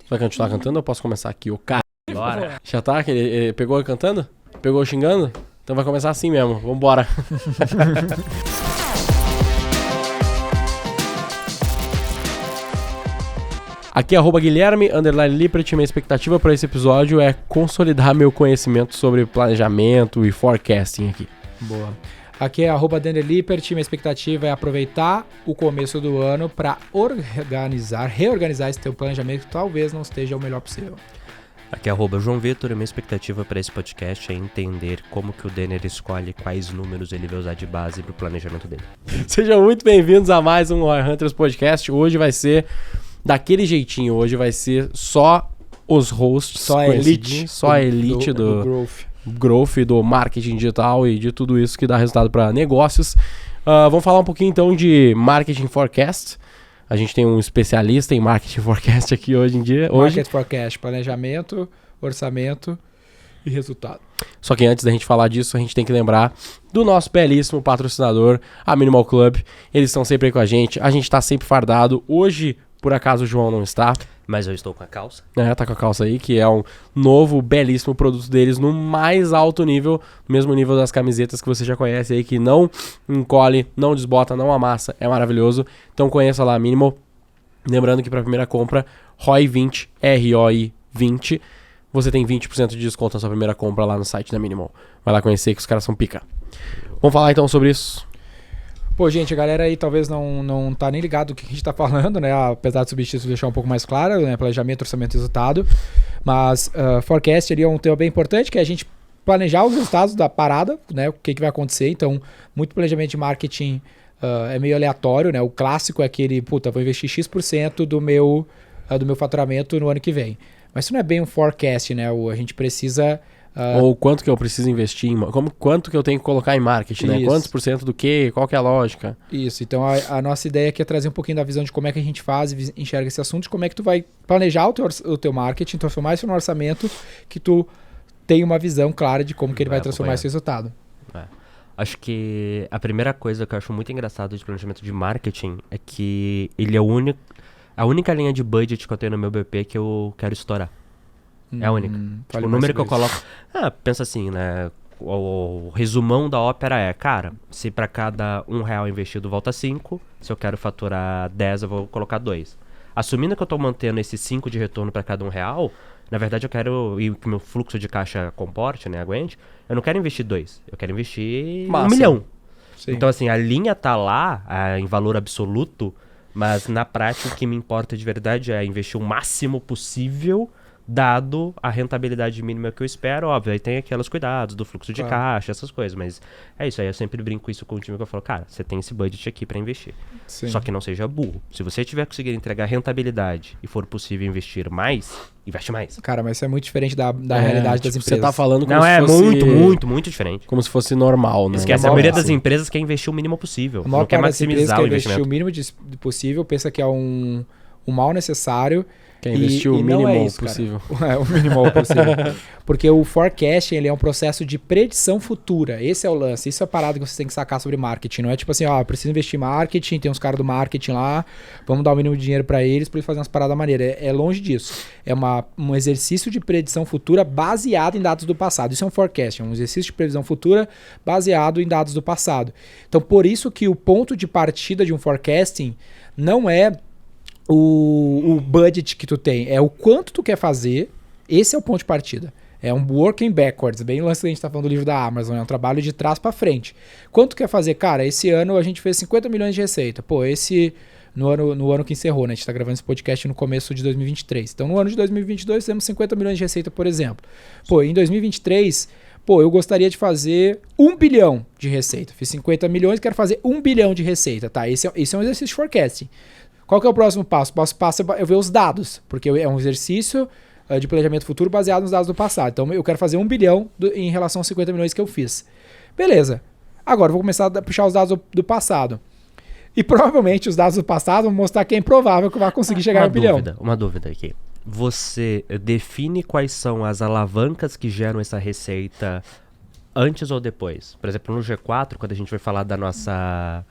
Vai continuar cantando ou eu posso começar aqui? O cara. Bora. Já tá? Ele pegou cantando? Pegou xingando? Então vai começar assim mesmo. Vambora. Aqui é @Guilherme _Lippert. Minha expectativa para esse episódio é consolidar meu conhecimento sobre planejamento e forecasting aqui. Boa. Aqui é @Lippert. Minha expectativa é aproveitar o começo do ano para reorganizar esse teu planejamento que talvez não esteja o melhor possível. Aqui é @João Vitor e minha expectativa para esse podcast é entender como que o Denner escolhe quais números ele vai usar de base para o planejamento dele. Sejam muito bem-vindos a mais um Roy Hunters Podcast. Hoje vai ser daquele jeitinho, hoje vai ser só os hosts, Só a elite. só a elite do growth, do marketing digital e de tudo isso que dá resultado para negócios. Vamos falar um pouquinho então de marketing forecast. A gente tem um especialista em marketing forecast aqui hoje em dia. Market forecast, planejamento, orçamento e resultado. Só que antes da gente falar disso, a gente tem que lembrar do nosso belíssimo patrocinador, a Minimal Club. Eles estão sempre aí com a gente tá sempre fardado. Hoje, por acaso, o João não está. Mas eu estou com a calça. Tá com a calça aí, que é um novo, belíssimo produto deles no mais alto nível, no mesmo nível das camisetas que você já conhece aí, que não encolhe, não desbota, não amassa, é maravilhoso. Então conheça lá a Minimal. Lembrando que para a primeira compra, ROI20, ROI20, você tem 20% de desconto na sua primeira compra lá no site da Minimal. Vai lá conhecer que os caras são pica. Vamos falar então sobre isso. Pô, gente, a galera aí talvez não tá nem ligado do que a gente tá falando, né? Apesar do subtítulo deixar um pouco mais claro, né? Planejamento, orçamento e resultado. Mas forecast ali é um tema bem importante, que é a gente planejar os resultados da parada, né? O que vai acontecer. Então, muito planejamento de marketing é meio aleatório, né? O clássico é aquele, vou investir X% do meu faturamento no ano que vem. Mas isso não é bem um forecast, né? A gente precisa... Ou quanto que eu preciso investir, quanto que eu tenho que colocar em marketing, né? Quantos por cento do quê? Qual que é a lógica? Isso, então a nossa ideia aqui é trazer um pouquinho da visão de como é que a gente faz e enxerga esse assunto, de como é que tu vai planejar o teu marketing, transformar isso no orçamento, que tu tem uma visão clara de como que ele vai transformar esse resultado. Acho que a primeira coisa que eu acho muito engraçado de planejamento de marketing é que ele é a única linha de budget que eu tenho no meu BP que eu quero estourar. É a única. Tipo, o número que eu coloco... pensa assim, né? O resumão da ópera é, cara, se pra cada R$1 investido volta 5, se eu quero faturar 10, eu vou colocar 2. Assumindo que eu tô mantendo esse 5 de retorno pra cada R$1, na verdade eu quero, e que meu fluxo de caixa comporte, né, aguente, eu não quero investir 2, eu quero investir 1 milhão. Sim. Então assim, a linha tá lá em valor absoluto, mas na prática o que me importa de verdade é investir o máximo possível dado a rentabilidade mínima que eu espero. Óbvio, aí tem aqueles cuidados do fluxo de caixa, essas coisas, mas é isso aí, eu sempre brinco isso com o time que eu falo, cara, você tem esse budget aqui pra investir. Sim. Só que não seja burro. Se você tiver conseguido entregar rentabilidade e for possível investir mais, investe mais. Cara, mas isso é muito diferente da realidade das empresas. Você tá falando como se fosse... muito diferente. Como se fosse normal, né? Esquece, a maioria das empresas quer investir o mínimo possível. A maior não quer maximizar o investimento. Investir o mínimo possível, pensa que é um mal necessário. Quer investir o mínimo possível. O mínimo possível. Porque o forecasting, ele é um processo de predição futura. Esse é o lance. Isso é a parada que você tem que sacar sobre marketing. Não é tipo assim, eu preciso investir em marketing, tem uns caras do marketing lá, vamos dar o mínimo de dinheiro para eles fazerem umas paradas maneiras. É longe disso. É um exercício de predição futura baseado em dados do passado. Isso é um forecasting, um exercício de previsão futura baseado em dados do passado. Então, por isso que o ponto de partida de um forecasting não é o budget que tu tem, é o quanto tu quer fazer. Esse é o ponto de partida. É um working backwards, bem o lance que a gente tá falando do livro da Amazon, é um trabalho de trás para frente. Quanto tu quer fazer? Cara, esse ano a gente fez 50 milhões de receita. No ano que encerrou, né? A gente tá gravando esse podcast no começo de 2023. Então, no ano de 2022, temos 50 milhões de receita, por exemplo. Em 2023, eu gostaria de fazer 1 bilhão de receita. Fiz 50 milhões, quero fazer 1 bilhão de receita, tá? Esse é um exercício de forecasting. Qual que é o próximo passo? O próximo passo é eu ver os dados, porque é um exercício de planejamento futuro baseado nos dados do passado. Então, eu quero fazer 1 bilhão em relação aos 50 milhões que eu fiz. Beleza. Agora, eu vou começar a puxar os dados do passado. E provavelmente os dados do passado vão mostrar que é improvável que eu vá conseguir chegar a 1 bilhão. Uma dúvida aqui. Você define quais são as alavancas que geram essa receita antes ou depois? Por exemplo, no G4, quando a gente vai falar da nossa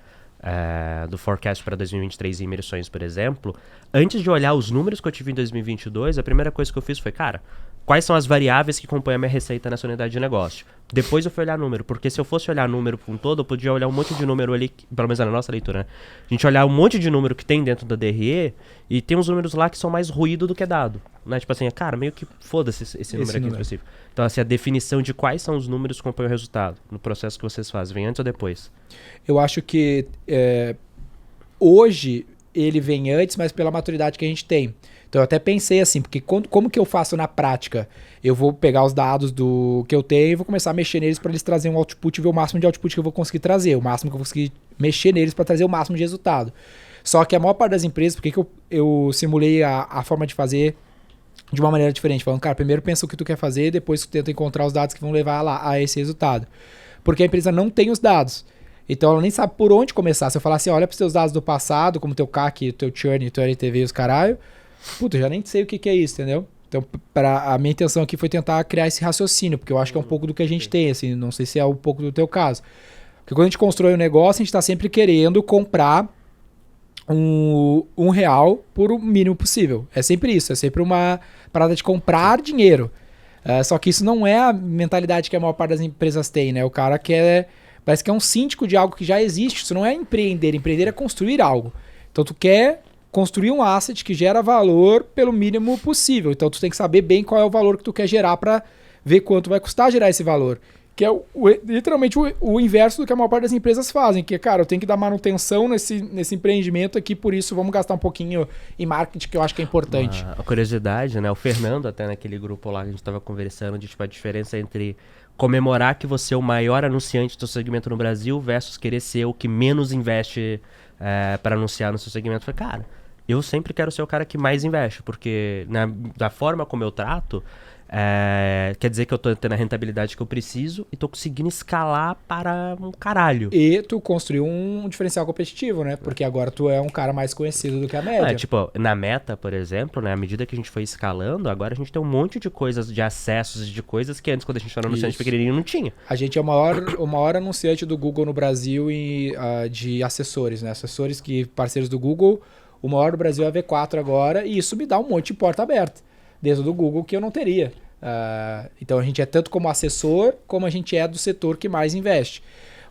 do forecast para 2023 em imersões, por exemplo, antes de olhar os números que eu tive em 2022, a primeira coisa que eu fiz foi, cara, quais são as variáveis que compõem a minha receita nessa unidade de negócio? Depois eu fui olhar número, porque se eu fosse olhar número por um todo, eu podia olhar um monte de número ali, pelo menos na nossa leitura, né? A gente olhar um monte de número que tem dentro da DRE e tem uns números lá que são mais ruído do que dado, né? Tipo assim, cara, meio que foda-se esse número aqui específico. Então, assim, a definição de quais são os números que compõem o resultado no processo que vocês fazem, vem antes ou depois? Eu acho que hoje ele vem antes, mas pela maturidade que a gente tem. Então eu até pensei assim, porque como que eu faço na prática? Eu vou pegar os dados do que eu tenho e vou começar a mexer neles para eles trazerem um output e ver o máximo de output que eu vou conseguir trazer, o máximo que eu vou conseguir mexer neles para trazer o máximo de resultado. Só que a maior parte das empresas, por que eu simulei a forma de fazer de uma maneira diferente? Falando, cara, primeiro pensa o que tu quer fazer, depois tu tenta encontrar os dados que vão levar lá a esse resultado. Porque a empresa não tem os dados. Então ela nem sabe por onde começar. Se eu falar assim, olha para os teus dados do passado, como teu CAC, teu churn, teu LTV e os caralho, puta, eu já nem sei o que é isso, entendeu? Então a minha intenção aqui foi tentar criar esse raciocínio, porque eu acho que é um pouco do que a gente tem, assim, não sei se é um pouco do teu caso. Porque quando a gente constrói um negócio, a gente está sempre querendo comprar R$1 por o mínimo possível. É sempre isso, é sempre uma parada de comprar dinheiro. Só que isso não é a mentalidade que a maior parte das empresas tem, né? O cara parece que é um síndico de algo que já existe. Isso não é empreender. Empreender é construir algo. Então tu quer construir um asset que gera valor pelo mínimo possível. Então tu tem que saber bem qual é o valor que tu quer gerar para ver quanto vai custar gerar esse valor. Que é literalmente o inverso do que a maior parte das empresas fazem. Que, cara, eu tenho que dar manutenção nesse empreendimento aqui, por isso vamos gastar um pouquinho em marketing, que eu acho que é importante. A curiosidade, né? O Fernando, até naquele grupo lá que a gente estava conversando, de tipo, a diferença entre comemorar que você é o maior anunciante do seu segmento no Brasil versus querer ser o que menos investe para anunciar no seu segmento. Eu falei, cara, eu sempre quero ser o cara que mais investe, porque da forma como eu trato, quer dizer que eu tô tendo a rentabilidade que eu preciso e tô conseguindo escalar para um caralho. E tu construiu um diferencial competitivo, né? Porque agora tu é um cara mais conhecido do que a média. Tipo, na Meta, por exemplo, né? À medida que a gente foi escalando, agora a gente tem um monte de coisas, de acessos, de coisas que antes, quando a gente era anunciante pequenininho, não tinha. A gente é o maior anunciante do Google no Brasil de assessores, né? Assessores parceiros do Google. O maior do Brasil é a V4 agora, e isso me dá um monte de porta aberta dentro do Google que eu não teria. Então a gente é tanto como assessor, como a gente é do setor que mais investe.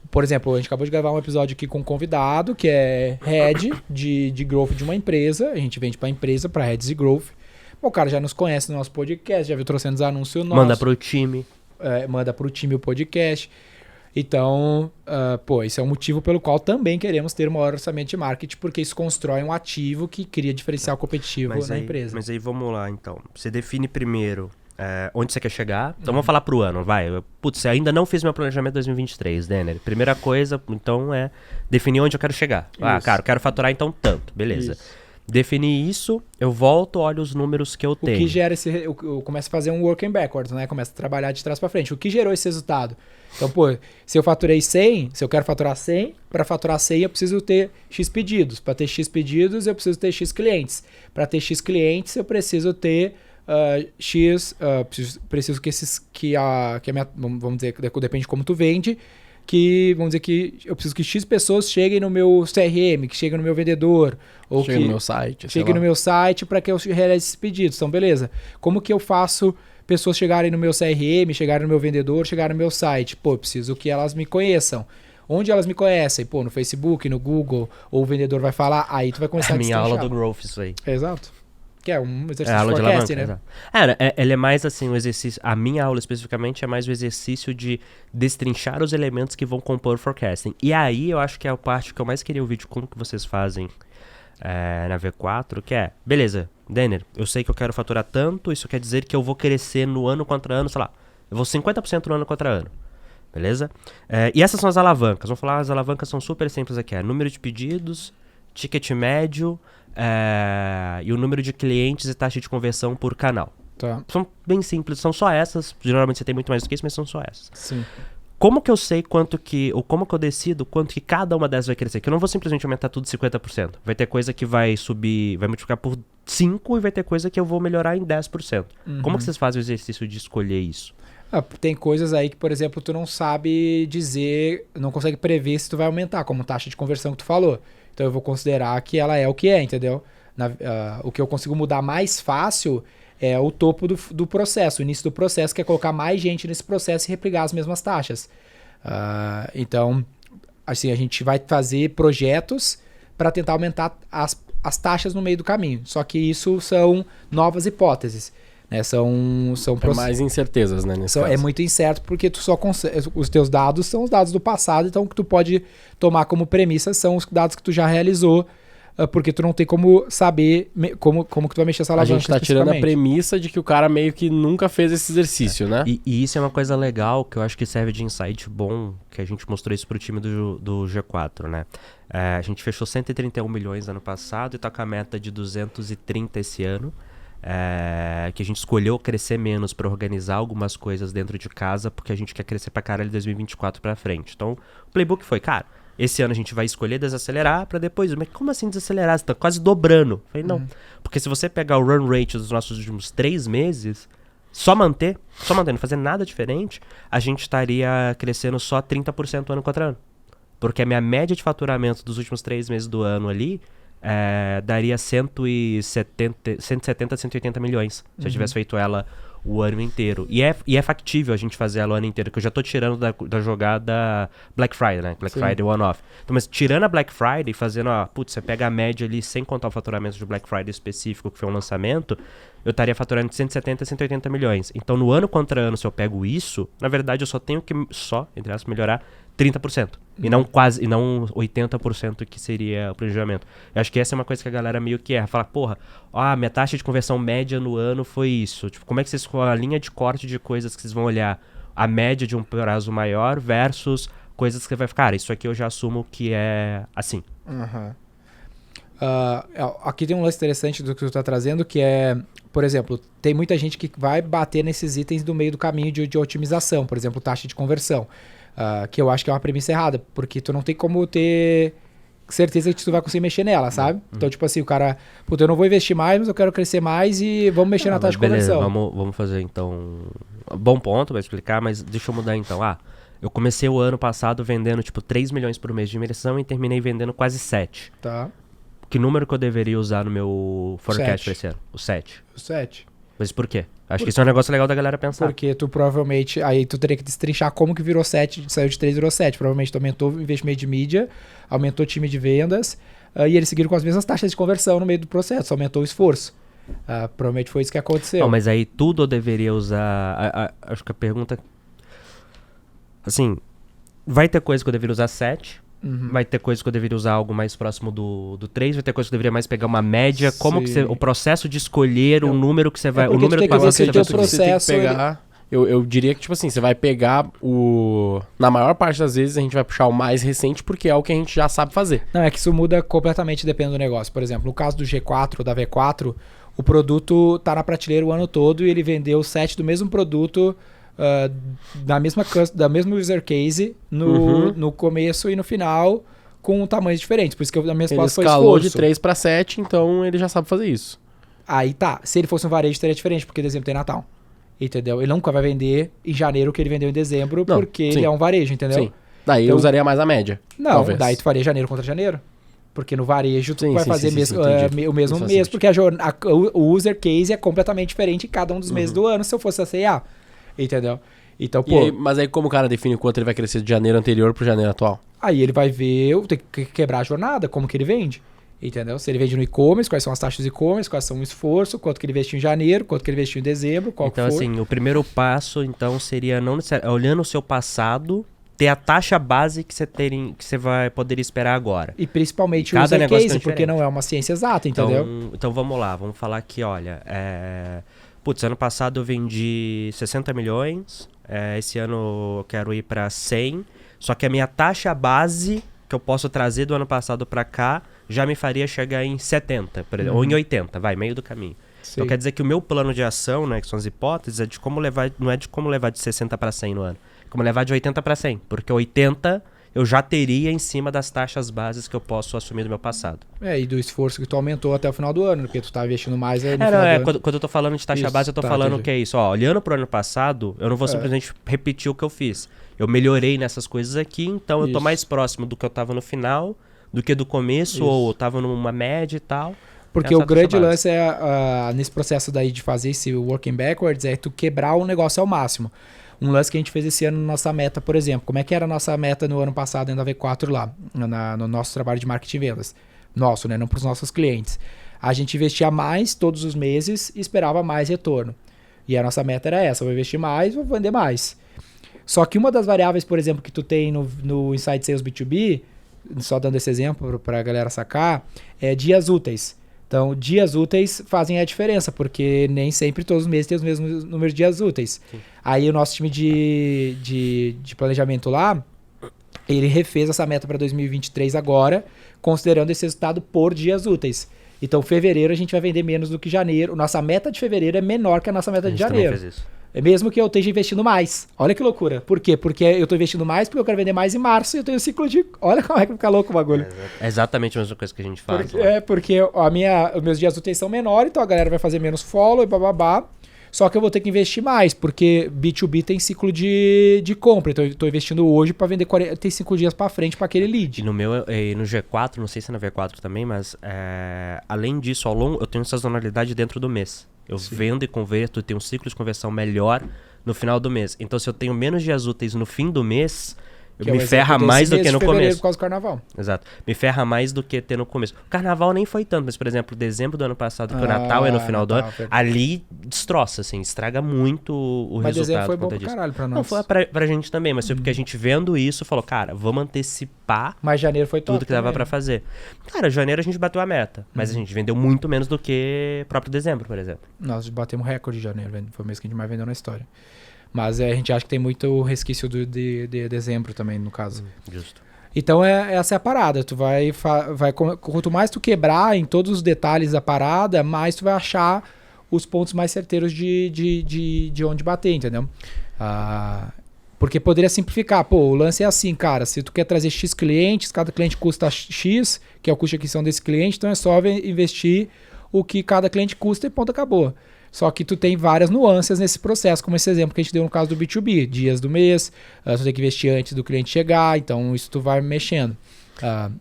Por exemplo, a gente acabou de gravar um episódio aqui com um convidado, que é Head de Growth de uma empresa. A gente vende para empresa, para Heads de Growth. O cara já nos conhece no nosso podcast, já viu trouxendo os anúncios nossos. Manda pro time. Manda pro time o podcast. Então, isso é um motivo pelo qual também queremos ter um maior orçamento de marketing, porque isso constrói um ativo que cria diferencial competitivo na empresa. Mas aí vamos lá, então. Você define primeiro onde você quer chegar. Então vamos falar pro ano, vai. Putz, eu ainda não fiz meu planejamento 2023, Denner. Primeira coisa, então, é definir onde eu quero chegar. Cara, eu quero faturar então tanto, beleza. Isso. Definir isso, eu volto, olho os números que eu tenho. O que gera eu começo a fazer um working backwards, né? Começo a trabalhar de trás para frente. O que gerou esse resultado? Então, se eu faturei 100, se eu quero faturar 100, para faturar 100 eu preciso ter X pedidos. Para ter X pedidos, eu preciso ter X clientes. Para ter X clientes, eu preciso ter preciso vamos dizer, depende de como tu vende, vamos dizer que eu preciso que X pessoas cheguem no meu CRM, que cheguem no meu vendedor, ou cheguem no meu site. Cheguem no meu site para que eu realize esses pedidos. Então, beleza. Como que eu faço pessoas chegarem no meu CRM, chegarem no meu vendedor, chegarem no meu site? Eu preciso que elas me conheçam. Onde elas me conhecem? No Facebook, no Google, ou o vendedor vai falar, aí tu vai começar a destrinchar. Minha aula do Growth, isso aí. Exato. Que é um exercício de forecast, né? Ele é mais assim, o exercício... A minha aula especificamente é mais o exercício de destrinchar os elementos que vão compor o forecasting. E aí eu acho que é a parte que eu mais queria ouvir de como que vocês fazem na V4, que é... Beleza, Denner, eu sei que eu quero faturar tanto, isso quer dizer que eu vou crescer no ano contra ano, sei lá. Eu vou 50% no ano contra ano. Beleza? E essas são as alavancas. Vamos falar, as alavancas são super simples aqui. Número de pedidos, ticket médio... e o número de clientes e taxa de conversão por canal. Tá. São bem simples, são só essas. Geralmente você tem muito mais do que isso, mas são só essas. Sim. Como que eu sei ou como que eu decido quanto que cada uma dessas vai crescer? Que eu não vou simplesmente aumentar tudo 50%. Vai ter coisa que vai subir, vai multiplicar por 5 e vai ter coisa que eu vou melhorar em 10%. Como que vocês fazem o exercício de escolher isso? Tem coisas aí que, por exemplo, tu não sabe dizer, não consegue prever se tu vai aumentar, como taxa de conversão que tu falou. Então eu vou considerar que ela é o que é, entendeu? O que eu consigo mudar mais fácil é o topo do processo, o início do processo, que é colocar mais gente nesse processo e replicar as mesmas taxas. Então, assim, a gente vai fazer projetos para tentar aumentar as taxas no meio do caminho. Só que isso são novas hipóteses. Né? São mais incertezas, né? Nesse caso. É muito incerto porque tu só os teus dados são os dados do passado, então o que tu pode tomar como premissa são os dados que tu já realizou, porque tu não tem como saber como que tu vai mexer essa alavanca. A gente tá tirando a premissa de que o cara meio que nunca fez esse exercício, né? E isso é uma coisa legal que eu acho que serve de insight bom, que a gente mostrou isso pro time do G4, né? A gente fechou 131 milhões ano passado e tá com a meta de 230 esse ano. Que a gente escolheu crescer menos para organizar algumas coisas dentro de casa, porque a gente quer crescer pra caralho de 2024 pra frente. Então, o playbook foi, cara, esse ano a gente vai escolher desacelerar pra depois. Mas como assim desacelerar? Você tá quase dobrando. Eu falei, não. Porque se você pegar o run rate dos nossos últimos 3 meses, só manter, não fazer nada diferente, a gente estaria crescendo só 30% ano contra ano. Porque a minha média de faturamento dos últimos 3 meses do ano ali daria 170, 180 milhões se eu tivesse feito ela o ano inteiro. E é factível a gente fazer ela o ano inteiro, que eu já tô tirando da jogada Black Friday, né? Black Friday one-off. Então, mas tirando a Black Friday, fazendo, você pega a média ali, sem contar o faturamento de Black Friday específico, que foi um lançamento, eu estaria faturando de 170 a 180 milhões. Então, no ano contra ano, se eu pego isso, na verdade, eu só tenho que, entre aspas, melhorar 30%. E não 80% que seria o planejamento. Eu acho que essa é uma coisa que a galera meio que erra. Fala, porra, minha taxa de conversão média no ano foi isso. Tipo, como é que vocês, com a linha de corte de coisas que vocês vão olhar a média de um prazo maior versus coisas que você vai ficar, cara, isso aqui eu já assumo que é assim. Aqui tem um lance interessante do que tu tá trazendo, que é, por exemplo, tem muita gente que vai bater nesses itens do meio do caminho de otimização, por exemplo, taxa de conversão. Que eu acho que é uma premissa errada, porque tu não tem como ter certeza que tu vai conseguir mexer nela, sabe? Então, tipo assim, o cara, puta, eu não vou investir mais, mas eu quero crescer mais e vamos mexer na taxa de conversão. Vamos fazer então. Bom ponto, vai explicar, mas deixa eu mudar então. Eu comecei o ano passado vendendo tipo 3 milhões por mês de imersão e terminei vendendo quase 7. Tá. Que número que eu deveria usar no meu forecast pra esse ano? O 7. O 7. Mas por quê? Acho que isso é um negócio legal da galera pensar. Porque tu provavelmente, aí tu teria que destrinchar como que virou 7, saiu de 3 e virou 7. Provavelmente tu aumentou o investimento de mídia, aumentou o time de vendas, e eles seguiram com as mesmas taxas de conversão no meio do processo, aumentou o esforço. Provavelmente foi isso que aconteceu. Não, mas aí tudo eu deveria usar... acho que a pergunta... Assim, vai ter coisa que eu deveria usar 7... Vai ter coisa que eu deveria usar algo mais próximo do 3, vai ter coisa que eu deveria mais pegar uma média. Como que você, o processo de escolher o número que você vai... O número que você tem o processo... Você tem que pegar, eu diria que, tipo assim, você vai pegar o... Na maior parte das vezes a gente vai puxar o mais recente porque é o que a gente já sabe fazer. Não, é que isso muda completamente dependendo do negócio. Por exemplo, no caso do G4 ou da V4, o produto tá na prateleira o ano todo e ele vendeu 7 do mesmo produto... da mesma user case no começo e no final com tamanhos diferentes. Por isso que a minha resposta foi esforço. Ele escalou de 3 para 7, então ele já sabe fazer isso. Aí tá. Se ele fosse um varejo, seria diferente, porque dezembro tem Natal. Entendeu? Ele nunca vai vender em janeiro o que ele vendeu em dezembro, porque ele é um varejo, entendeu? Sim. Daí eu usaria mais a média. Não, talvez. Daí tu faria janeiro contra janeiro. Porque no varejo tu vai fazer o mesmo mês, porque o user case é completamente diferente em cada um dos meses do ano, se eu fosse a CA. Entendeu? Então, pô... Aí, mas aí como o cara define quanto ele vai crescer de janeiro anterior pro janeiro atual? Aí ele vai ver, tem que quebrar a jornada, como que ele vende. Entendeu? Se ele vende no e-commerce, quais são as taxas de e-commerce, quais são o esforço, quanto que ele investiu em janeiro, quanto que ele investiu em dezembro, qual então, que for. Então, assim, o primeiro passo, então, seria não necessariamente olhando o seu passado, ter a taxa base que você vai poder esperar agora. E principalmente o user case, porque não é uma ciência exata, entendeu? Então vamos lá, vamos falar aqui, olha... Putz, ano passado eu vendi 60 milhões, esse ano eu quero ir para 100, só que a minha taxa base que eu posso trazer do ano passado para cá já me faria chegar em 70, por exemplo, ou em 80, meio do caminho. Sim. Então quer dizer que o meu plano de ação, né, que são as hipóteses, é de como levar, não é de como levar de 60 para 100 no ano, é como levar de 80 para 100, porque 80 eu já teria em cima das taxas bases que eu posso assumir do meu passado. E do esforço que tu aumentou até o final do ano, porque tu tá investindo mais no final Não, do ano. quando eu tô falando de taxa Isso, base, eu tô tá, falando entendi. que é isso. Ó, olhando pro ano passado, eu não vou simplesmente repetir o que eu fiz. Eu melhorei nessas coisas aqui, então eu tô Isso. mais próximo do que eu tava no final, do que do começo, Isso. ou eu tava numa média e tal. Porque Essa o grande taxa base. lance é, nesse processo daí de fazer esse working backwards, é tu quebrar o negócio ao máximo. Um lance que a gente fez esse ano na nossa meta, por exemplo. Como é que era a nossa meta no ano passado dentro da V4 lá, no nosso trabalho de marketing e vendas? Nosso, né? Não para os nossos clientes. A gente investia mais todos os meses e esperava mais retorno. E a nossa meta era essa, vou investir mais, vou vender mais. Só que uma das variáveis, por exemplo, que tu tem no Inside Sales B2B, só dando esse exemplo para a galera sacar, é dias úteis. Então, dias úteis fazem a diferença, porque nem sempre todos os meses tem os mesmos números de dias úteis. Sim. Aí o nosso time de planejamento lá, ele refez essa meta para 2023 agora, considerando esse resultado por dias úteis. Então, fevereiro a gente vai vender menos do que janeiro. Nossa meta de fevereiro é menor que a nossa meta de janeiro. Fez isso. É mesmo que eu esteja investindo mais. Olha que loucura. Por quê? Porque eu estou investindo mais porque eu quero vender mais em março e eu tenho um ciclo de... Olha como é que fica louco o bagulho. É exatamente a mesma coisa que a gente faz. Porque os meus dias úteis são menores, então a galera vai fazer menos follow e bababá. Só que eu vou ter que investir mais, porque B2B tem ciclo de compra. Então eu estou investindo hoje para vender 45 dias para frente para aquele lead. E no meu, no G4, não sei se é na V4 também, mas além disso, ao longo, eu tenho sazonalidade dentro do mês. Eu vendo e converto, tenho um ciclo de conversão melhor no final do mês. Então, se eu tenho menos dias úteis no fim do mês, me ferra mais do que no começo. Por causa do carnaval. Exato. Me ferra mais do que ter no começo. O carnaval nem foi tanto, mas, por exemplo, dezembro do ano passado, que o Natal é no final do ano, ali destroça, assim, estraga muito o mas resultado. Mas dezembro foi bom pra caralho pra nós. Não, foi pra gente também, mas foi porque a gente vendo isso, falou, cara, vamos antecipar mas janeiro foi top tudo que dava pra fazer. Cara, janeiro a gente bateu a meta, mas a gente vendeu muito menos do que próprio dezembro, por exemplo. Nós batemos recorde de janeiro, foi o mês que a gente mais vendeu na história. Mas a gente acha que tem muito resquício de dezembro também, no caso. Justo. Então essa é a parada. Tu vai quanto mais tu quebrar em todos os detalhes da parada, mais tu vai achar os pontos mais certeiros de onde bater, entendeu? Porque poderia simplificar. Pô, o lance é assim, cara. Se tu quer trazer X clientes, cada cliente custa X, que é o custo de aquisição desse cliente, então é só investir o que cada cliente custa e ponto, acabou. Só que tu tem várias nuances nesse processo, como esse exemplo que a gente deu no caso do B2B. Dias do mês, tu tem que investir antes do cliente chegar, então isso tu vai mexendo.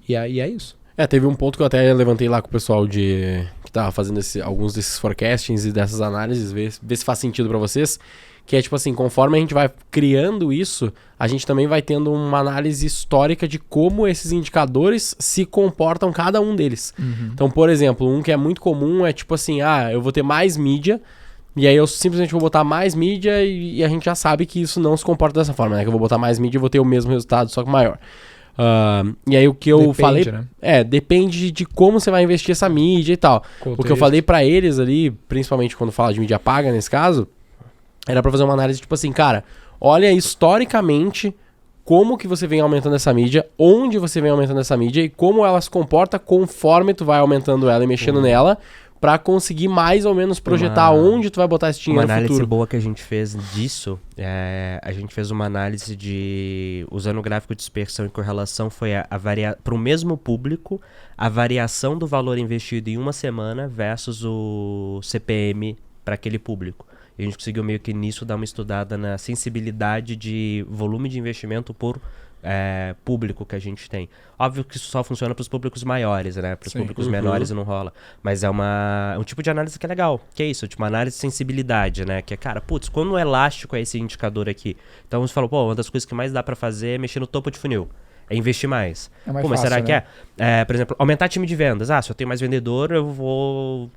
E é isso. Teve um ponto que eu até levantei lá com o pessoal que tava fazendo alguns desses forecastings e dessas análises, ver se faz sentido pra vocês, que é tipo assim, conforme a gente vai criando isso, a gente também vai tendo uma análise histórica de como esses indicadores se comportam, cada um deles. Então, por exemplo, um que é muito comum é tipo assim, eu vou ter mais mídia, e aí eu simplesmente vou botar mais mídia e a gente já sabe que isso não se comporta dessa forma, né? Que eu vou botar mais mídia e vou ter o mesmo resultado, só que maior. E aí o que eu falei, né? Depende de como você vai investir essa mídia e tal. O que eu falei pra eles ali, principalmente quando fala de mídia paga nesse caso, era pra fazer uma análise tipo assim, cara, olha historicamente como que você vem aumentando essa mídia, onde você vem aumentando essa mídia e como ela se comporta conforme tu vai aumentando ela e mexendo nela, pra conseguir mais ou menos projetar onde tu vai botar esse dinheiro no futuro. Uma análise boa que a gente fez disso, a gente fez uma análise usando o gráfico de dispersão e correlação, foi para o mesmo público, a variação do valor investido em uma semana versus o CPM para aquele público. E a gente conseguiu meio que nisso dar uma estudada na sensibilidade de volume de investimento por público que a gente tem. Óbvio que isso só funciona para os públicos maiores, né? Para os públicos menores não rola. Mas é um tipo de análise que é legal. Que é isso? Tipo uma análise de sensibilidade, né? Que é, cara, quando elástico é esse indicador aqui? Então você falou, uma das coisas que mais dá para fazer é mexer no topo de funil. É investir mais. Mas fácil, será né? que por exemplo, aumentar time de vendas. Se eu tenho mais vendedor,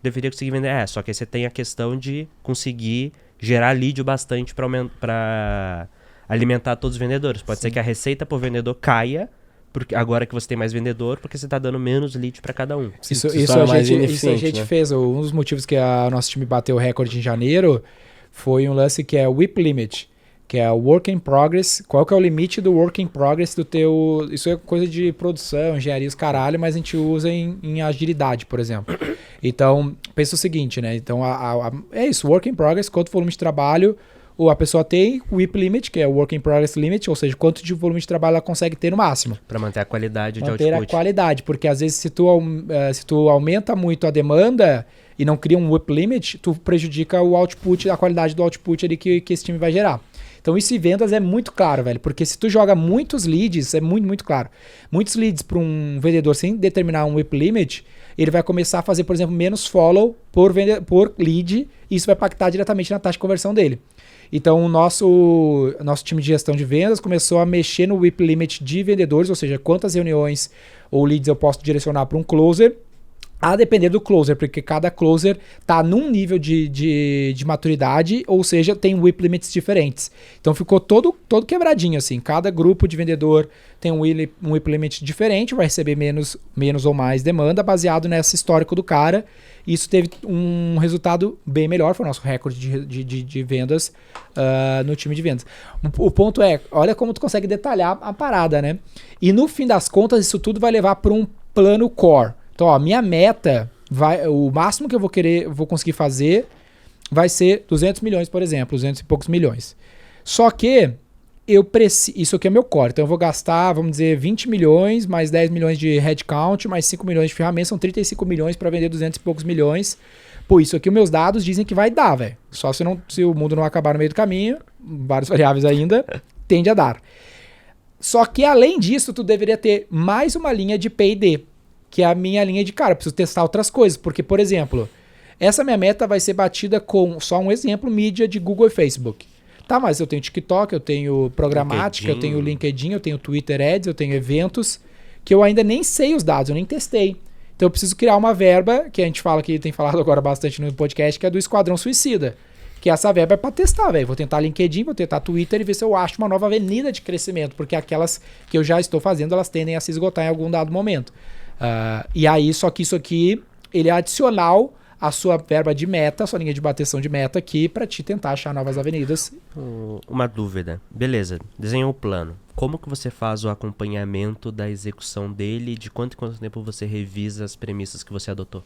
deveria conseguir vender. Só que aí você tem a questão de conseguir gerar lead bastante para alimentar todos os vendedores. Pode ser que a receita por vendedor caia, porque agora que você tem mais vendedor, porque você está dando menos lead para cada um. Isso a gente fez. Um dos motivos que o nosso time bateu o recorde em janeiro foi um lance que é o WIP Limit, que é o Work in Progress. Qual que é o limite do Work in Progress do teu... Isso é coisa de produção, engenharia, os caralho, mas a gente usa em agilidade, por exemplo. Então, pensa o seguinte, né? Então, é isso, Work in Progress, quanto volume de trabalho ou a pessoa tem o WIP Limit, que é o Work in Progress Limit, ou seja, quanto de volume de trabalho ela consegue ter no máximo. Para manter a qualidade de Manter output. a qualidade, porque às vezes se tu aumenta muito a demanda e não cria um WIP Limit, tu prejudica o output, a qualidade do output ali que esse time vai gerar. Então isso em vendas é muito claro, velho, porque se tu joga muitos leads, é muito, muito claro. Muitos leads para um vendedor sem determinar um WIP Limit, ele vai começar a fazer, por exemplo, menos follow por lead, e isso vai impactar diretamente na taxa de conversão dele. Então o nosso time de gestão de vendas começou a mexer no WIP Limit de vendedores, ou seja, quantas reuniões ou leads eu posso direcionar para um closer, a depender do closer, porque cada closer está num nível de maturidade, ou seja, tem WIP limits diferentes. Então ficou todo quebradinho assim. Cada grupo de vendedor tem um WIP limit diferente, vai receber menos ou mais demanda baseado nesse histórico do cara. Isso teve um resultado bem melhor, foi o nosso recorde de vendas no time de vendas. O ponto é, olha como tu consegue detalhar a parada, né? E no fim das contas, isso tudo vai levar para um plano core. Então, ó, minha meta, o máximo que eu vou conseguir fazer vai ser 200 milhões, por exemplo, 200 e poucos milhões. Só que isso aqui é meu core, então eu vou gastar, vamos dizer, 20 milhões, mais 10 milhões de headcount, mais 5 milhões de ferramentas, são 35 milhões para vender 200 e poucos milhões. Pô, isso aqui os meus dados dizem que vai dar, velho. Só se o mundo não acabar no meio do caminho, várias variáveis ainda, tende a dar. Só que além disso, tu deveria ter mais uma linha de P&D, que é a minha linha de cara, eu preciso testar outras coisas, porque, por exemplo, essa minha meta vai ser batida com, só um exemplo, mídia de Google e Facebook. Tá, mas eu tenho TikTok, eu tenho programática, eu tenho LinkedIn, eu tenho Twitter Ads, eu tenho eventos, que eu ainda nem sei os dados, eu nem testei. Então eu preciso criar uma verba, que a gente fala que tem falado agora bastante no podcast, que é do Esquadrão Suicida. Que essa verba é para testar, velho. Vou tentar LinkedIn, vou tentar Twitter e ver se eu acho uma nova avenida de crescimento, porque aquelas que eu já estou fazendo, elas tendem a se esgotar em algum dado momento. E aí, só que isso aqui, ele é adicional à sua verba de meta, sua linha de bateção de meta aqui, para te tentar achar novas avenidas. Uma dúvida. Beleza, desenhou o plano. Como que você faz o acompanhamento da execução dele? De quanto em quanto tempo você revisa as premissas que você adotou?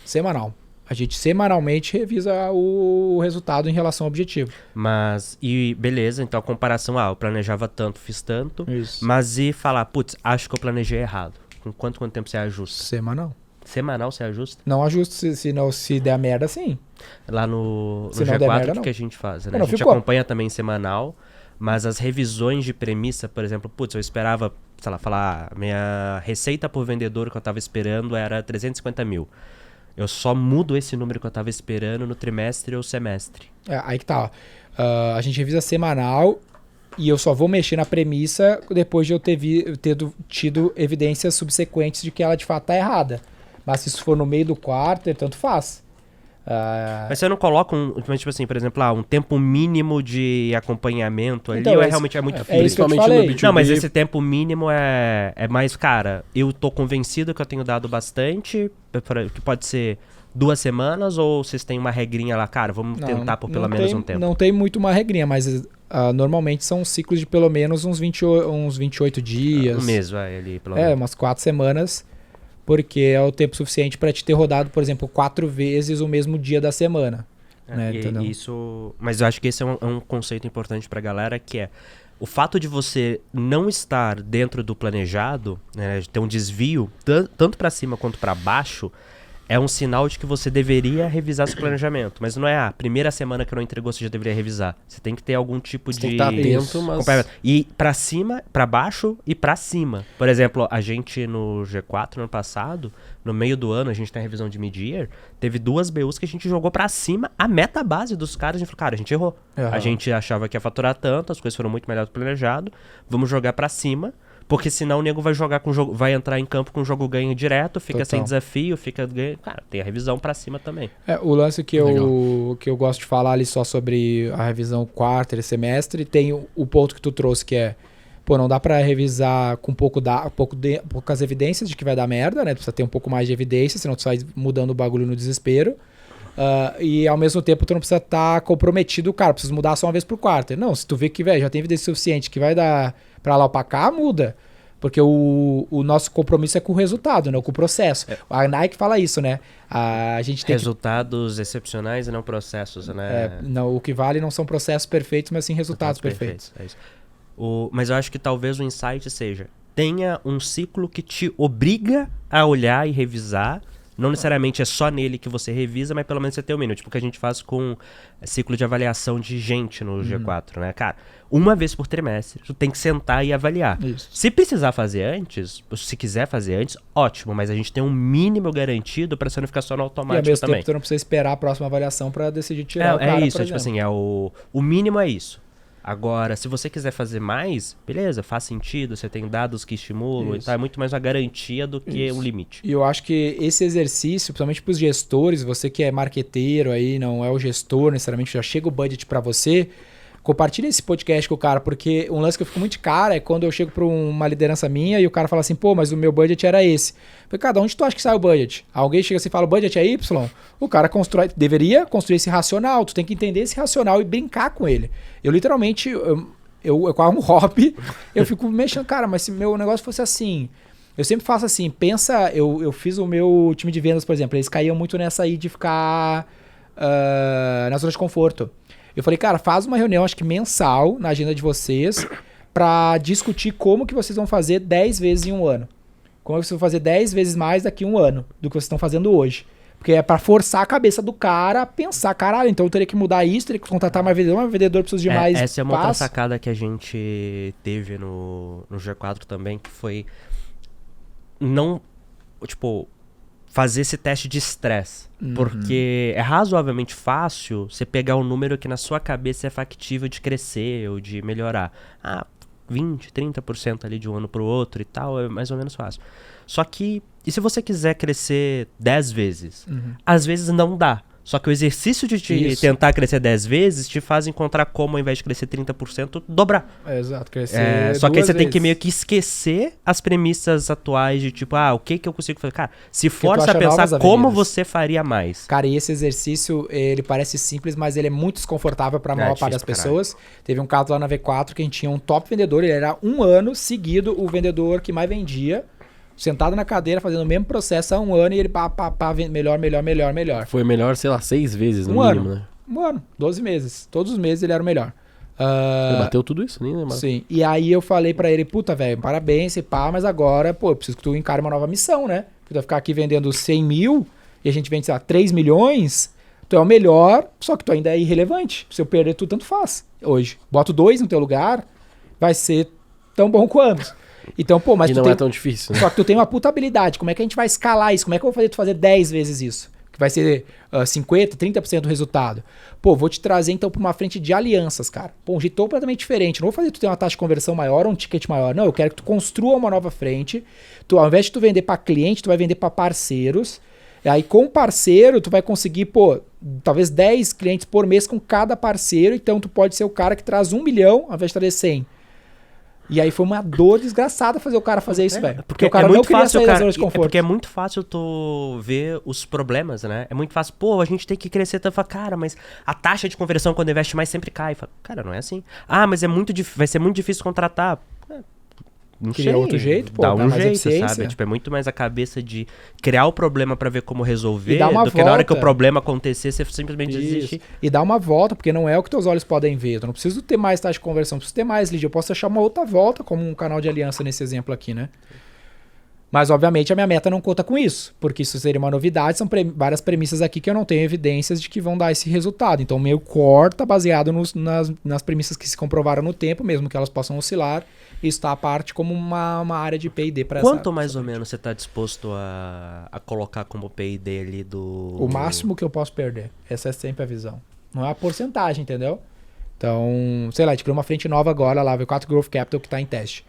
Semanal. A gente semanalmente revisa o resultado em relação ao objetivo. Beleza, então a comparação, eu planejava tanto, fiz tanto. Isso. Mas e falar, putz, acho que eu planejei errado. Com quanto tempo você ajusta? Semanal. Semanal você ajusta? Não ajusto se der merda, sim. Lá no Se não G4, der merda, o não. que a gente faz? Né? Não, a gente ficou. acompanha também semanal, mas as revisões de premissa, por exemplo, putz, eu esperava, sei lá, falar, minha receita por vendedor que eu tava esperando era 350 mil. Eu só mudo esse número que eu tava esperando no trimestre ou semestre. Aí que tá, ó. A gente revisa semanal e eu só vou mexer na premissa depois de eu ter tido evidências subsequentes de que ela de fato tá errada. Mas se isso for no meio do quarto, tanto faz. Mas você não coloca tipo assim, por exemplo, um tempo mínimo de acompanhamento ali, Então, ou esse- realmente é muito é frio? isso que eu te Principalmente no falei. B2B. Não, mas esse tempo mínimo é mais, cara, eu tô convencido que eu tenho dado bastante, que pode ser 2 semanas, ou vocês têm uma regrinha lá, cara, vamos tentar por pelo menos um tempo? Não tem muito uma regrinha, mas normalmente são ciclos de pelo menos uns 28 dias. Um mês, vai, ali, pelo menos. Umas 4 semanas, porque é o tempo suficiente para te ter rodado, por exemplo, 4 vezes o mesmo dia da semana. Né, entendeu? Mas eu acho que esse é um conceito importante pra galera, que é o fato de você não estar dentro do planejado, né, de ter um desvio, tanto pra cima quanto pra baixo, é um sinal de que você deveria revisar seu planejamento. Mas não é a primeira semana que não entregou, você já deveria revisar. Você tem que ter algum tipo Você de... tem que estar atento, mas... acompanhamento. E pra cima, pra baixo e pra cima. Por exemplo, a gente no G4, no ano passado, no meio do ano, a gente tem a revisão de mid-year, teve 2 BUs que a gente jogou pra cima, a meta base dos caras, a gente falou, cara, a gente errou. Uhum. A gente achava que ia faturar tanto, as coisas foram muito melhor do que planejado, vamos jogar pra cima, porque senão o nego vai jogar com jogo, vai entrar em campo com o jogo ganho direto, fica sem desafio, fica ganho. Cara, tem a revisão pra cima também. O lance que eu gosto de falar ali só sobre a revisão quarto e semestre, tem o ponto que tu trouxe, que é, não dá pra revisar com poucas evidências de que vai dar merda, né? Precisa ter um pouco mais de evidência, senão tu sai mudando o bagulho no desespero. E ao mesmo tempo tu não precisa estar comprometido, cara, precisa mudar só uma vez por quarto. Não, se tu vê que, já tem evidência suficiente que vai dar pra lá ou pra cá, muda. Porque o nosso compromisso é com o resultado, não com o processo. A Nike fala isso, né? A gente tem Resultados excepcionais e não processos, né? não, o que vale não são processos perfeitos, mas sim resultados perfeitos. É isso. Mas eu acho que talvez o insight seja, tenha um ciclo que te obriga a olhar e revisar. Não necessariamente é só nele que você revisa, mas pelo menos você tem o mínimo. Tipo o que a gente faz com ciclo de avaliação de gente no G4, né? Cara, uma vez por trimestre, tu tem que sentar e avaliar. Isso. Se precisar fazer antes, se quiser fazer antes, ótimo. Mas a gente tem um mínimo garantido pra você não ficar só no E ao automático mesmo também. tempo, tu não precisa esperar a próxima avaliação pra decidir tirar o cara, É isso, por tipo exemplo. assim, o mínimo é isso. Agora, se você quiser fazer mais, beleza, faz sentido, você tem dados que estimulam e Isso. tal, é muito mais uma garantia do que um limite. E eu acho que esse exercício, principalmente para os gestores, você que é marqueteiro aí, não é o gestor necessariamente, já chega o budget para você, compartilha esse podcast com o cara, porque um lance que eu fico muito de cara é quando eu chego para uma liderança minha e o cara fala assim, pô, mas o meu budget era esse. Porque, cara, onde tu acha que sai o budget? Alguém chega assim e fala, o budget é Y? O cara deveria construir esse racional, tu tem que entender esse racional e brincar com ele. Eu literalmente, eu com um hobby, eu fico mexendo, cara, mas se meu negócio fosse assim... Eu sempre faço assim, pensa, eu fiz o meu time de vendas, por exemplo, eles caíam muito nessa aí de ficar na zona de conforto. Eu falei, cara, faz uma reunião, acho que mensal, na agenda de vocês, pra discutir como que vocês vão fazer 10 vezes em um ano. Como vocês vão fazer 10 vezes mais daqui a um ano do que vocês estão fazendo hoje. Porque é pra forçar a cabeça do cara a pensar, caralho, então eu teria que mudar isso, teria que contratar mais vendedor precisa de mais Essa é uma outra passo. sacada que a gente teve no G4 também, que foi não, tipo, fazer esse teste de estresse. Porque é razoavelmente fácil você pegar um número que na sua cabeça é factível de crescer ou de melhorar. 20, 30% ali de um ano pro outro e tal, é mais ou menos fácil. Só que, e se você quiser crescer 10 vezes? Às vezes não dá. Só que o exercício de tentar crescer 10 vezes te faz encontrar como, ao invés de crescer 30%, dobrar. Exato, crescer Só que aí duas você tem que vezes. meio que esquecer as premissas atuais de tipo, o que eu consigo fazer? Cara, se tu força a acha novas pensar como avenidas. você faria mais. Cara, e esse exercício, ele parece simples, mas ele é muito desconfortável para a maior parte das difícil pra pessoas. Teve um caso lá na V4 que a gente tinha um top vendedor, ele era um ano seguido o vendedor que mais vendia, sentado na cadeira, fazendo o mesmo processo há um ano e ele melhor. Foi melhor, sei lá, 6 vezes no Um mínimo, ano. né? Um ano, 12 meses. Todos os meses ele era o melhor. Ele bateu tudo isso, nem lembro. Sim. E aí eu falei pra ele, puta, velho, parabéns, e pá, mas agora, pô, eu preciso que tu encare uma nova missão, né? Tu vai ficar aqui vendendo 100 mil e a gente vende, sei lá, 3 milhões, tu é o melhor, só que tu ainda é irrelevante. Se eu perder, tu tanto faz hoje. Boto 2 no teu lugar, vai ser tão bom quanto. Então, pô, mas E tu não tem... é tão difícil, né? Só que tu tem uma puta habilidade. Como é que a gente vai escalar isso? Como é que eu vou fazer tu fazer 10 vezes isso? Que vai ser 50%, 30% do resultado. Pô, vou te trazer então pra uma frente de alianças, cara. Pô, um jeito completamente diferente. Não vou fazer tu ter uma taxa de conversão maior ou um ticket maior. Não, eu quero que tu construa uma nova frente. Tu, ao invés de tu vender pra cliente, tu vai vender pra parceiros. E aí, com parceiro, tu vai conseguir, pô, talvez 10 clientes por mês com cada parceiro. Então, tu pode ser o cara que traz 1 milhão ao invés de trazer 100. E aí foi uma dor desgraçada fazer o cara fazer isso, velho. Porque o cara não queria sair da zona de conforto. Porque é muito fácil tu ver os problemas, né? É muito fácil, pô, a gente tem que crescer tanto. Fala, cara, mas a taxa de conversão quando investe mais sempre cai. Fala, cara, não é assim. Mas vai ser muito difícil contratar. Não Queria sei, outro jeito, pô, dá dá um mais jeito, eficiência. sabe? Tipo, é muito mais a cabeça de criar o problema pra ver como resolver E dar uma do que na hora que o volta. problema acontecer, você simplesmente desistir. E dá uma volta, porque não é o que teus olhos podem ver. Eu não preciso ter mais taxa de conversão, preciso ter mais lead. Eu posso achar uma outra volta, como um canal de aliança nesse exemplo aqui, né? Mas, obviamente, a minha meta não conta com isso, porque isso seria uma novidade. São várias premissas aqui que eu não tenho evidências de que vão dar esse resultado. Então, o meu core tá baseado nas premissas que se comprovaram no tempo, mesmo que elas possam oscilar. Isso tá à parte como uma área de P&D para essa. Quanto mais ou menos você tá disposto a colocar como P&D ali do... O máximo que eu posso perder. Essa é sempre a visão. Não é a porcentagem, entendeu? Então, sei lá, a gente criou uma frente nova agora lá, V4 Growth Capital, que tá em teste.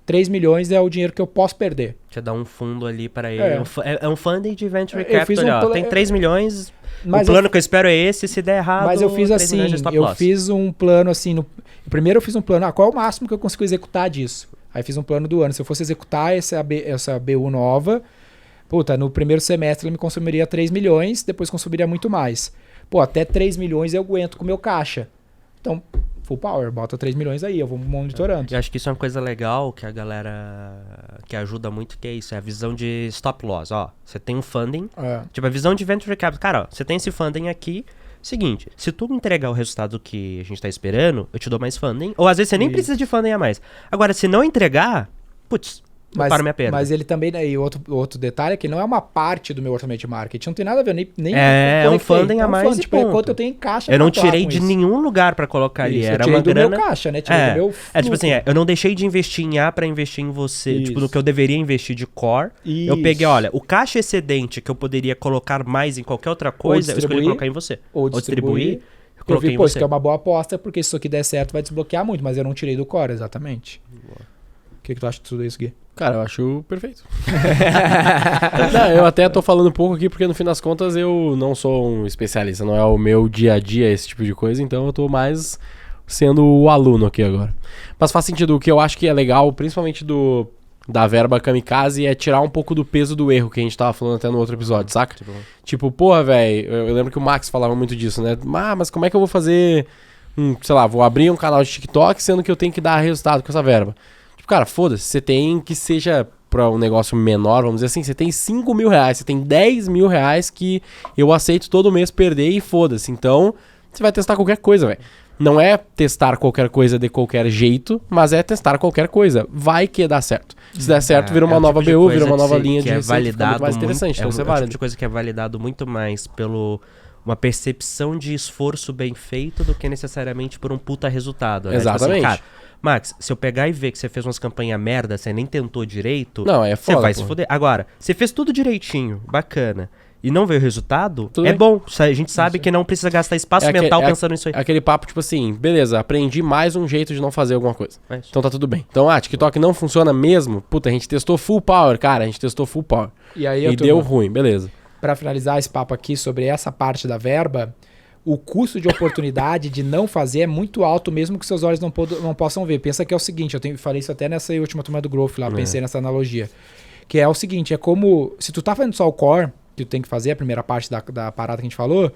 3 milhões é o dinheiro que eu posso perder. Você dá um fundo ali para ele. É. É um funding de Venture Eu fiz Capital. um Tem 3 milhões, Mas o plano que eu espero é esse, se der errado... Mas eu fiz 3 assim, milhões de stop eu loss. fiz um plano assim, primeiro eu fiz um plano, qual é o máximo que eu consigo executar disso? Aí fiz um plano do ano, se eu fosse executar essa BU nova, puta, no primeiro semestre ele me consumiria 3 milhões, depois consumiria muito mais. Pô, até 3 milhões eu aguento com o meu caixa. Então, full power, bota 3 milhões aí, eu vou monitorando. Eu acho que isso é uma coisa legal que a galera que ajuda muito, que é isso, é a visão de stop loss, ó. Você tem um funding, tipo a visão de venture capital. Cara, ó, você tem esse funding aqui, seguinte, se tu entregar o resultado que a gente tá esperando, eu te dou mais funding, ou às vezes você nem precisa de funding a mais. Agora, se não entregar, putz, para minha perda. Mas ele também, né, e outro detalhe é que não é uma parte do meu orçamento de marketing, não tem nada a ver, nem é um funding a mais tipo, é quanto eu tenho em caixa. Eu não tirei de nenhum lugar pra colocar ali, era uma grana... Eu tirei do meu caixa, né, tirei do meu fluxo. É tipo assim, eu não deixei de investir em A pra investir em você, tipo, no que eu deveria investir de core. Eu peguei, olha, o caixa excedente que eu poderia colocar mais em qualquer outra coisa, eu escolhi colocar em você. Ou distribuir. Eu vi, pô, isso que é uma boa aposta, porque se isso aqui der certo vai desbloquear muito, mas eu não tirei do core, exatamente. O que tu acha de tudo isso, Gui? Cara, eu acho perfeito. Não, eu até tô falando um pouco aqui porque no fim das contas eu não sou um especialista, não é o meu dia a dia esse tipo de coisa, então eu tô mais sendo o aluno aqui agora. Mas faz sentido, o que eu acho que é legal, principalmente da verba kamikaze, é tirar um pouco do peso do erro que a gente tava falando até no outro episódio, saca? Tipo, porra, velho, eu lembro que o Max falava muito disso, né? Mas como é que eu vou fazer, sei lá, vou abrir um canal de TikTok sendo que eu tenho que dar resultado com essa verba? Cara, foda-se, você tem que seja pra um negócio menor, vamos dizer assim, você tem 5 mil reais, você tem 10 mil reais que eu aceito todo mês perder e foda-se. Então, você vai testar qualquer coisa, velho. Não é testar qualquer coisa de qualquer jeito, mas é testar qualquer coisa. Vai que dá certo. Se der certo, vira uma nova BU, vira uma nova linha de receita, fica muito mais interessante. Então, você tipo de coisa que é validado muito mais pelo... uma percepção de esforço bem feito do que necessariamente por um puta resultado. Né? Exatamente. Tipo assim, cara, Max, se eu pegar e ver que você fez umas campanhas merda, você nem tentou direito, não, é foda, você vai se foder. Agora, você fez tudo direitinho, bacana, e não veio o resultado, tudo é bem. Bom. A gente sabe que não precisa gastar espaço mental pensando nisso aí. Aquele papo, tipo assim, beleza, aprendi mais um jeito de não fazer alguma coisa. Então tá tudo bem. Então, TikTok não funciona mesmo? Puta, a gente testou full power, cara, E aí deu ruim, beleza. Para finalizar esse papo aqui sobre essa parte da verba, o custo de oportunidade de não fazer é muito alto, mesmo que seus olhos não possam ver. Pensa que é o seguinte, falei isso até nessa última turma do Growth lá, pensei nessa analogia. Que é o seguinte, é como, se tu tá fazendo só o core, que tu tem que fazer, a primeira parte da parada que a gente falou,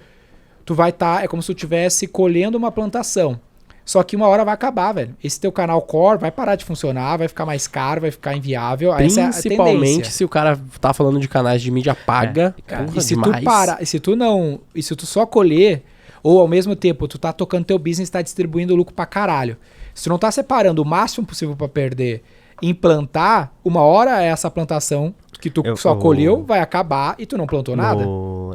tu vai é como se tu estivesse colhendo uma plantação. Só que uma hora vai acabar, velho. Esse teu canal core vai parar de funcionar, vai ficar mais caro, vai ficar inviável. Principalmente se o cara tá falando de canais de mídia paga. E se tu parar, se tu só colher, ou ao mesmo tempo tu tá tocando teu business, tá distribuindo lucro pra caralho. Se tu não tá separando o máximo possível pra perder, implantar, uma hora essa plantação que tu só colheu vai acabar e tu não plantou nada.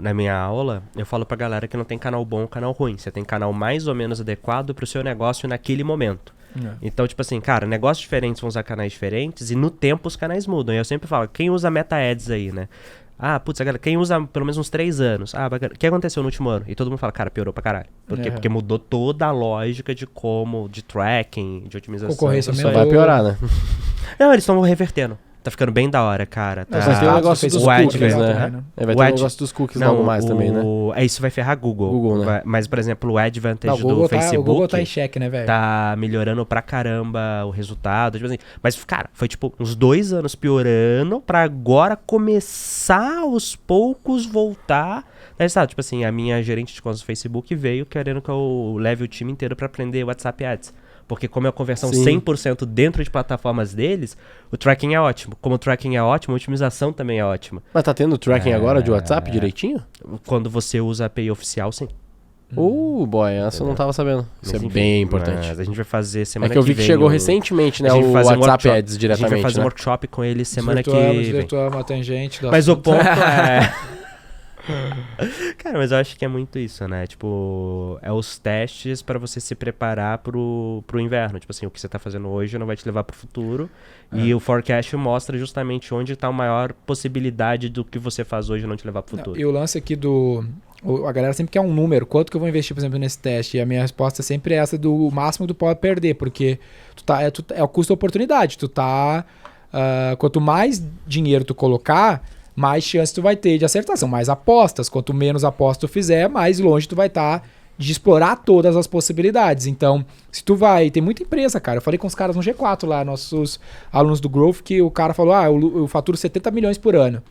Na minha aula, eu falo pra galera que não tem canal bom ou canal ruim. Você tem canal mais ou menos adequado pro seu negócio naquele momento. Então, tipo assim, cara, negócios diferentes vão usar canais diferentes e no tempo os canais mudam. E eu sempre falo, quem usa Meta Ads aí, né? Putz, galera, quem usa pelo menos uns 3 anos? O que aconteceu no último ano? E todo mundo fala, cara, piorou pra caralho. Por quê? Porque mudou toda a lógica de tracking, de otimização. Concorrência só vai piorar, né? Não, eles estão revertendo. Tá ficando bem da hora, cara. Tá... Vai ter o negócio dos cookies, né? Vai ter o negócio dos cookies logo mais também, né? Isso vai ferrar Google. Né? Mas, por exemplo, o Advantage do Facebook... O Google tá em xeque, né, velho? Tá melhorando pra caramba o resultado. Tipo assim. Mas, cara, foi tipo uns 2 anos piorando pra agora começar aos poucos voltar... Tipo assim, a minha gerente de contas do Facebook veio querendo que eu leve o time inteiro pra aprender WhatsApp Ads. Porque como é a conversão 100% dentro de plataformas deles, o tracking é ótimo. Como o tracking é ótimo, a otimização também é ótima. Mas tá tendo tracking agora de WhatsApp direitinho? Quando você usa a API oficial, sim. Boy, essa eu não tava sabendo. Isso é bem importante. Mas a gente vai fazer semana que vem. É que eu vi que chegou recentemente, né, o WhatsApp Ads diretamente, A gente vai fazer um workshop com eles semana que vem. Desvirtuamos a tangente. Mas o ponto é... Cara, mas eu acho que é muito isso, né? Tipo, é os testes pra você se preparar pro inverno. Tipo assim, o que você tá fazendo hoje não vai te levar pro futuro. E o forecast mostra justamente onde tá a maior possibilidade do que você faz hoje não te levar pro futuro. E o lance aqui a galera sempre quer um número. Quanto que eu vou investir, por exemplo, nesse teste? E a minha resposta sempre é essa do máximo que tu pode perder. Porque é o custo da oportunidade. Quanto mais dinheiro tu colocar, mais chance tu vai ter de acertar. São mais apostas. Quanto menos apostas tu fizer, mais longe tu vai estar de explorar todas as possibilidades. Então, se tu vai... Tem muita empresa, cara. Eu falei com os caras no G4 lá, nossos alunos do Growth, que o cara falou, eu faturo 70 milhões por ano.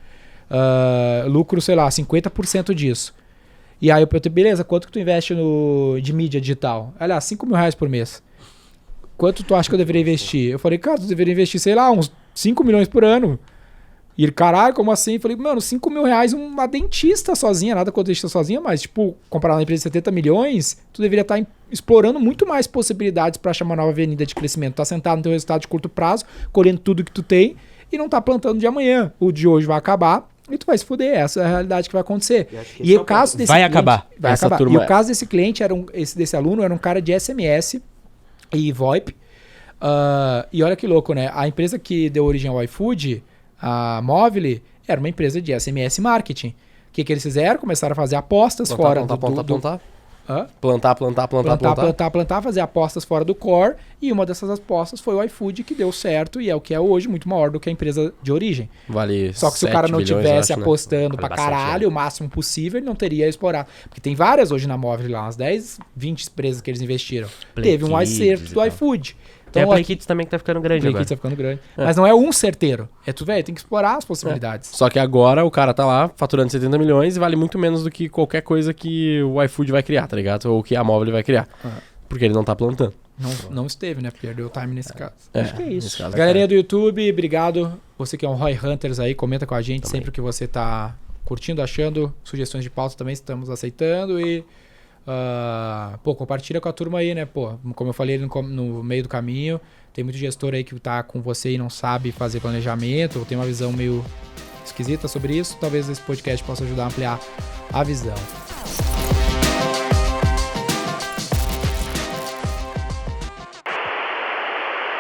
Lucro, sei lá, 50% disso. E aí eu perguntei, beleza, quanto que tu investe de mídia digital? Olha, R$5.000 por mês. Quanto tu acha que eu deveria investir? Eu falei, cara, tu deveria investir, sei lá, uns 5 milhões por ano. E ele, caralho, como assim? Eu falei, mano, R$5.000 uma dentista sozinha, nada contra dentista sozinha, mas, tipo, comparar uma empresa de 70 milhões, tu deveria estar explorando muito mais possibilidades para achar uma nova avenida de crescimento. Tá sentado no teu resultado de curto prazo, colhendo tudo que tu tem e não tá plantando de amanhã. O de hoje vai acabar e tu vai se fuder. Essa é a realidade que vai acontecer. E o caso desse vai cliente, acabar. Vai Essa acabar. turma E o caso desse cliente, desse aluno, era um cara de SMS e VoIP. E olha que louco, né? A empresa que deu origem ao iFood, a Movile, era uma empresa de SMS marketing. O que eles fizeram? Começaram a fazer apostas fora plantar, fazer apostas fora do core, e uma dessas apostas foi o iFood, que deu certo e é o que é hoje, muito maior do que a empresa de origem. Vale. Só que se o cara não bilhões, tivesse acho, né? apostando Vale pra bastante, caralho, o máximo possível, ele não teria explorado. Porque tem várias hoje na Móvel lá, umas 10, 20 empresas que eles investiram. Play Teve um Kids acerto e do tal. iFood. Tem a Então, Play Kids também que tá ficando grande Play agora. Kids tá ficando grande. Mas não é um certeiro. É tu, velho, tem que explorar as possibilidades. Só que agora o cara tá lá faturando 70 milhões e vale muito menos do que qualquer coisa que o iFood vai criar, tá ligado? Ou que a Móvel vai criar. Porque ele não tá plantando. Não esteve, né? Perdeu o time nesse caso. Acho que é isso. nesse caso, Galerinha do YouTube, obrigado. Você que é um Roy Hunters aí, comenta com a gente sempre que você tá curtindo, achando. Sugestões de pauta também estamos aceitando. E, compartilha com a turma aí, né? Pô, como eu falei no meio do caminho, tem muito gestor aí que tá com você e não sabe fazer planejamento, ou tem uma visão meio esquisita sobre isso. Talvez esse podcast possa ajudar a ampliar a visão.